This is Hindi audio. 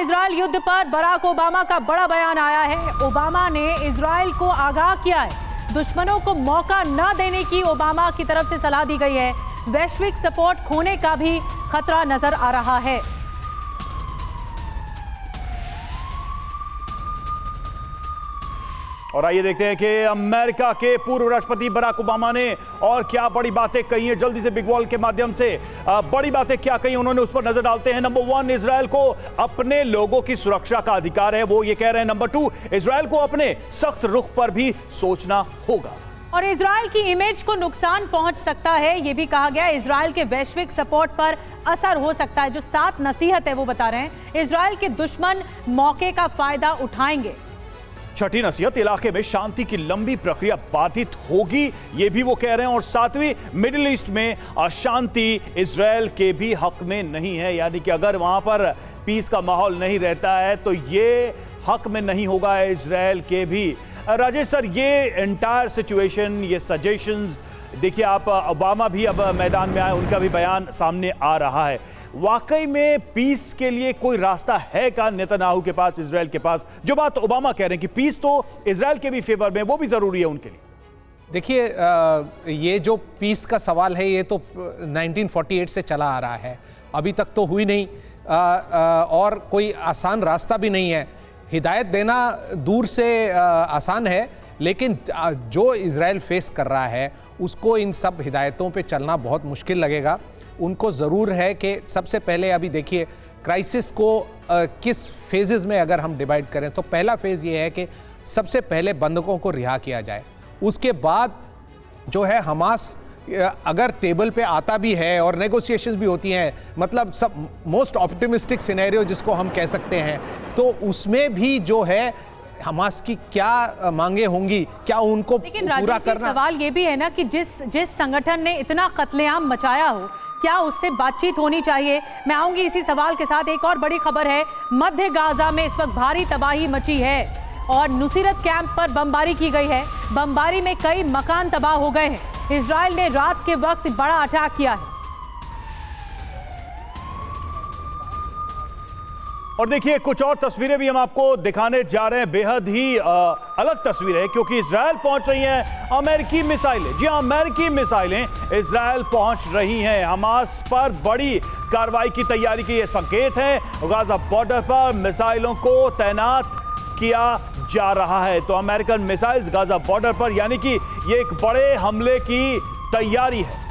इजरायल युद्ध पर बराक ओबामा का बड़ा बयान आया है। ओबामा ने इजरायल को आगाह किया है। दुश्मनों को मौका न देने की ओबामा की तरफ से सलाह दी गई है। वैश्विक सपोर्ट खोने का भी खतरा नजर आ रहा है। और आइए देखते हैं कि अमेरिका के पूर्व राष्ट्रपति बराक ओबामा ने और क्या बड़ी बातें कही हैं। जल्दी से बिग वॉल के माध्यम से बड़ी बातें क्या कही उन्होंने, उस पर नजर डालते हैं। नंबर 1, इजरायल को अपने लोगों की सुरक्षा का अधिकार है, वो ये कह रहे हैं। नंबर 2, इजरायल को अपने सख्त रुख पर भी सोचना होगा और इजरायल की इमेज को नुकसान पहुंच सकता है, यह भी कहा गया। इजरायल के वैश्विक सपोर्ट पर असर हो सकता है। जो 7 नसीहत है वो बता रहे हैं, इजरायल के दुश्मन मौके का फायदा उठाएंगे। छठी नसीहत, इलाके में शांति की लंबी प्रक्रिया बाधित होगी, ये भी वो कह रहे हैं। और 7वीं, मिडिल ईस्ट में अशांति इजरायल के भी हक में नहीं है, यानी कि अगर वहां पर पीस का माहौल नहीं रहता है तो ये हक में नहीं होगा इजरायल के भी। राजेश सर, ये एंटायर सिचुएशन, ये सजेशंस, देखिए आप ओबामा भी अब मैदान में आए, उनका भी बयान सामने आ रहा है। वाकई में पीस के लिए कोई रास्ता है क्या नेतन्याहू के पास, इजरायल के पास? जो बात ओबामा कह रहे हैं कि पीस तो इजरायल के भी फेवर में, वो भी जरूरी है उनके लिए। देखिए, ये जो पीस का सवाल है ये तो 1948 से चला आ रहा है, अभी तक तो हुई नहीं और कोई आसान रास्ता भी नहीं है। हिदायत देना दूर से आसान है, लेकिन जो इजरायल फेस कर रहा है उसको इन सब हिदायतों पे चलना बहुत मुश्किल लगेगा। उनको ज़रूर है कि सबसे पहले अभी देखिए क्राइसिस को किस फेजेस में अगर हम डिवाइड करें तो पहला फेज़ ये है कि सबसे पहले बंधकों को रिहा किया जाए। उसके बाद जो है हमास अगर टेबल पे आता भी है और नेगोशिएशंस भी होती हैं, मतलब सब मोस्ट ऑप्टिमिस्टिक सिनेरियो जिसको हम कह सकते हैं, तो उसमें भी जो है हमास की क्या मांगे होंगी, क्या उनको पूरा करना। सवाल ये भी है ना कि जिस संगठन ने इतना कत्लेआम मचाया हो, क्या उससे बातचीत होनी चाहिए? मैं आऊंगी इसी सवाल के साथ। एक और बड़ी खबर है, मध्य गाजा में इस वक्त भारी तबाही मची है और नुसीरत कैंप पर बमबारी की गई है। बमबारी में कई मकान तबाह हो गए हैं। इजरायल ने रात के वक्त बड़ा अटैक किया है। और देखिए कुछ और तस्वीरें भी हम आपको दिखाने जा रहे हैं, बेहद ही अलग तस्वीरें हैं, क्योंकि इजरायल पहुंच रही हैं अमेरिकी मिसाइलें। जी हां, अमेरिकी मिसाइलें इजरायल पहुंच रही हैं। हमास पर बड़ी कार्रवाई की तैयारी के ये संकेत हैं। गाजा बॉर्डर पर मिसाइलों को तैनात किया जा रहा है। तो अमेरिकन मिसाइल्स गाजा बॉर्डर पर, यानी कि ये एक बड़े हमले की तैयारी है।